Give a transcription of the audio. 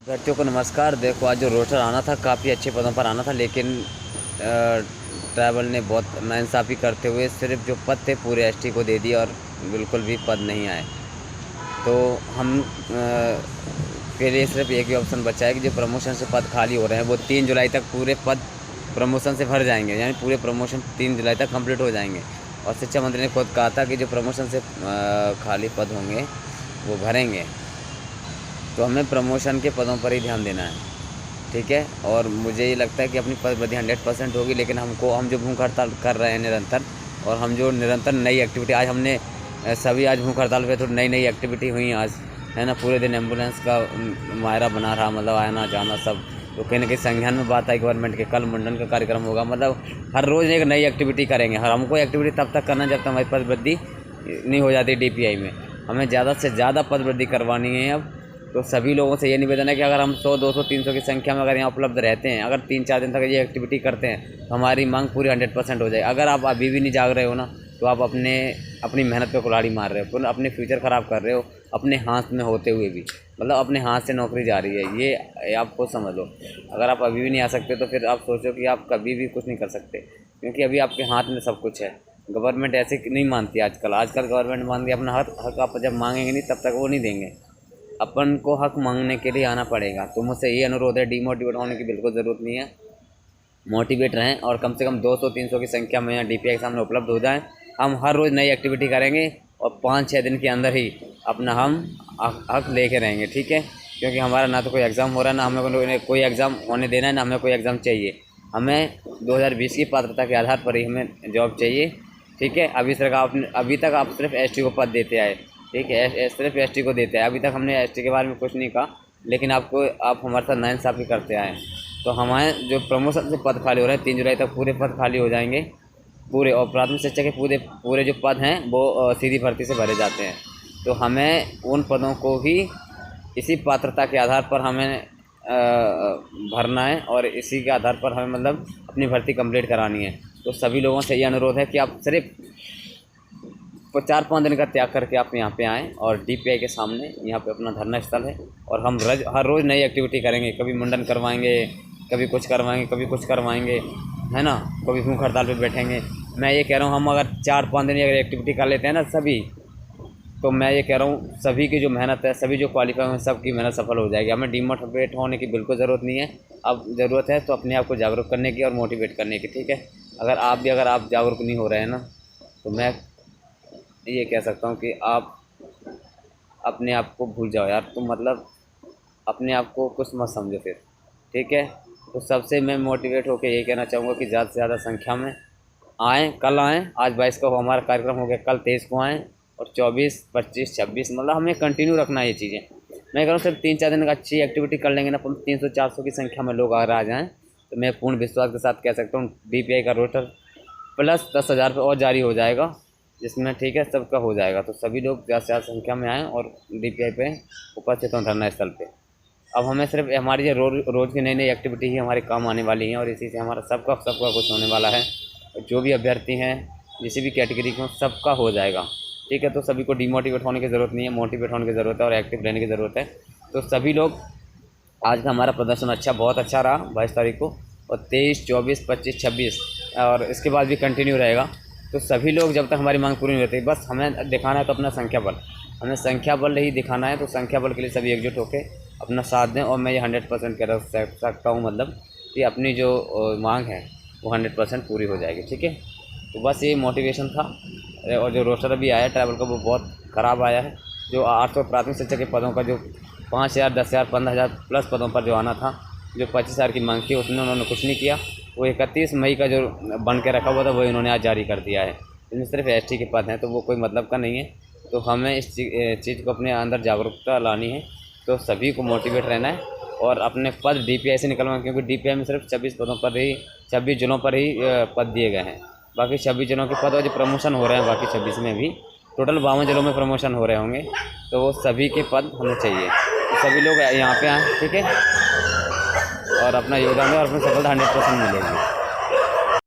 व्यक्तियों को नमस्कार। देखो, आज जो रोस्टर आना था काफ़ी अच्छे पदों पर आना था, लेकिन ट्रैवल ने बहुत नाइंसाफ़ी करते हुए सिर्फ जो पद थे पूरे एसटी को दे दिए और बिल्कुल भी पद नहीं आए। तो हम के लिए सिर्फ एक ही ऑप्शन बचा है कि जो प्रमोशन से पद खाली हो रहे हैं वो 3 जुलाई तक पूरे पद प्रमोशन से भर जाएंगे, यानी पूरे प्रमोशन 3 जुलाई तक कंप्लीट हो जाएंगे। और शिक्षा मंत्री ने खुद कहा था कि जो प्रमोशन से खाली पद होंगे वो भरेंगे। तो हमें प्रमोशन के पदों पर ही ध्यान देना है, ठीक है। और मुझे ये लगता है कि अपनी पद वृद्धि 100% होगी, लेकिन हम जो भूख हड़ताल कर रहे हैं निरंतर, और हम जो निरंतर नई एक्टिविटी आज हमने सभी आज भूख हड़ताल पे तो नई एक्टिविटी हुई आज, है ना। पूरे दिन एम्बुलेंस का मायरा बना रहा, मतलब आना जाना सब। तो कहीं ना कहीं संज्ञान में बात आई गवर्नमेंट के, कल मुंडन का कार्यक्रम होगा, मतलब हर रोज़ एक नई एक्टिविटी करेंगे। और हमको एक्टिविटी तब तक करना जब तक हमारी पद वृद्धि नहीं हो जाती डीपीआई में। हमें ज़्यादा से ज़्यादा पद वृद्धि करवानी है अब। तो सभी लोगों से ये निवेदन है कि अगर हम 100, 200, 300 की संख्या में अगर यहाँ उपलब्ध रहते हैं, अगर 3-4 दिन तक ये एक्टिविटी करते हैं, तो हमारी मांग पूरी 100% हो जाए। अगर आप अभी भी नहीं जाग रहे हो ना, तो आप अपनी मेहनत पे कुल्हाड़ी मार रहे हो, अपने फ्यूचर ख़राब कर रहे हो, अपने हाथ में होते हुए भी, मतलब अपने हाथ से नौकरी जा रही है, ये आप खुद समझ लो। अगर आप अभी भी नहीं आ सकते तो फिर आप सोचो कि आप कभी भी कुछ नहीं कर सकते, क्योंकि अभी आपके हाथ में सब कुछ है। गवर्नमेंट ऐसे नहीं मानती आजकल गवर्नमेंट मानती है अपना हक आप जब मांगेंगे नहीं तब तक वो नहीं देंगे। अपन को हक मांगने के लिए आना पड़ेगा। तो मुझसे ये अनुरोध है, डीमोटिवेट होने की बिल्कुल ज़रूरत नहीं है। मोटिवेट रहें और कम से कम 200-300 की संख्या में यहाँ डीपीआई के सामने उपलब्ध हो जाएं। हम हर रोज़ नई एक्टिविटी करेंगे और 5-6 दिन के अंदर ही अपना हम हक लेके रहेंगे, ठीक है। क्योंकि हमारा ना तो कोई एग्ज़ाम हो रहा है, ना हमें कोई एग्ज़ाम होने देना है, ना हमें कोई एग्ज़ाम चाहिए। हमें 2020 की पात्रता के आधार पर ही हमें जॉब चाहिए, ठीक है। अभी तक आप सिर्फ एसटी को पद देते आए, ठीक है, सिर्फ एसटी को देते हैं। अभी तक हमने एसटी के बारे में कुछ नहीं कहा, लेकिन आप हमारे साथ नाइंसाफ़ी करते आए। तो हमारे जो प्रमोशन से पद खाली हो रहे हैं 3 जुलाई तक पूरे पद खाली हो जाएंगे पूरे। और प्राथमिक शिक्षा के पूरे जो पद हैं वो सीधी भर्ती से भरे जाते हैं। तो हमें उन पदों को ही इसी पात्रता के आधार पर हमें भरना है और इसी के आधार पर हमें मतलब अपनी भर्ती कंप्लीट करानी है। तो सभी लोगों से ये अनुरोध है कि आप सिर्फ 4-5 दिन का त्याग करके आप यहाँ पे आएँ और डीपीआई के सामने यहाँ पे अपना धरना स्थल है। और हम हर रोज़ नई एक्टिविटी करेंगे, कभी मुंडन करवाएंगे, कभी कुछ करवाएंगे, कभी कुछ करवाएंगे, है ना। कभी भूख हड़ताल पे बैठेंगे। मैं ये कह रहा हूँ, हम अगर 4-5 दिन अगर एक्टिविटी कर लेते हैं ना सभी, तो मैं ये कह रहा हूँ सभी की जो मेहनत है, सभी जो क्वालिफाई हैं, सबकी मेहनत सफल हो जाएगी। हमें डीमोटिवेट होने की बिल्कुल ज़रूरत नहीं है। अब ज़रूरत है तो अपने आप को जागरूक करने की और मोटिवेट करने की, ठीक है। अगर आप जागरूक नहीं हो रहे हैं ना, तो मैं ये कह सकता हूँ कि आप अपने आप को भूल जाओ यार। तुम मतलब अपने आप को कुछ मत समझो फिर, ठीक है। तो सबसे मैं मोटिवेट होकर यही कहना चाहूँगा कि ज़्यादा से ज़्यादा संख्या में आएँ, कल आएँ। आज 22 को हमारा कार्यक्रम हो गया, कल 23 को आएँ और 24, 25, 26 मतलब हमें कंटिन्यू रखना है ये चीज़ें। मैं कह रहा हूँ सिर्फ 3-4 दिन का अच्छी एक्टिविटी कर लेंगे ना, 300-400 की संख्या में लोग अगर आ जाएँ, तो मैं पूर्ण विश्वास के साथ कह सकता हूँ डीपीआई का रोस्टर प्लस 10,000 रुपये और जारी हो जाएगा, जिसमें ठीक है सबका हो जाएगा। तो सभी लोग ज़्यादा से ज़्यादा संख्या में आएँ और डीपीआई पे उपस्थित हों धरना स्थल पे। अब हमें सिर्फ हमारी जो रोज़ की नई एक्टिविटी ही हमारे काम आने वाली हैं और इसी से हमारा सबका कुछ होने वाला है। जो भी अभ्यर्थी हैं किसी भी कैटेगरी के सबका हो जाएगा, ठीक है। तो सभी को डीमोटिवेट होने की ज़रूरत नहीं है, मोटिवेट होने की ज़रूरत है और एक्टिव रहने की ज़रूरत है। तो सभी लोग, आज का हमारा प्रदर्शन बहुत अच्छा रहा 22 तारीख को, और 23, 24, 25, 26 और इसके बाद भी कंटिन्यू रहेगा। तो सभी लोग जब तक हमारी मांग पूरी नहीं होती, बस हमें दिखाना है तो अपना संख्या बल, हमें संख्या बल ही दिखाना है। तो संख्या बल के लिए सभी एकजुट होकर अपना साथ दें। और मैं ये 100% कह सकता हूँ, मतलब कि अपनी जो मांग है वो 100% पूरी हो जाएगी, ठीक है। तो बस ये मोटिवेशन था। और जो रोस्टर अभी आया ट्रैवल का वो बहुत ख़राब आया है। जो 800 प्राथमिक शिक्षा के पदों का जो 5,000, 10,000, 15,000 प्लस पदों पर जो आना था, जो 25,000 की मांग थी, उसमें उन्होंने कुछ नहीं किया। वो 31 मई का जो बन के रखा हुआ था वो इन्होंने आज जारी कर दिया है। इसमें सिर्फ एसटी के पद हैं, तो वो कोई मतलब का नहीं है। तो हमें इस चीज़ को अपने अंदर जागरूकता लानी है। तो सभी को मोटिवेट रहना है और अपने पद डीपीआई से निकलवाएं, क्योंकि डीपीआई में सिर्फ 26 पदों पर ही, 26 जिलों पर ही पद दिए गए हैं। बाकी 26 जिलों के पद और जो प्रमोशन हो रहे हैं बाकी 26 में भी, टोटल 52 जिलों में प्रमोशन हो रहे होंगे। तो वो सभी के पद हमें चाहिए। तो सभी लोग यहाँ पे आएँ, ठीक है, और अपना योगदान दें और अपनी सफलता 100% मिलेगी।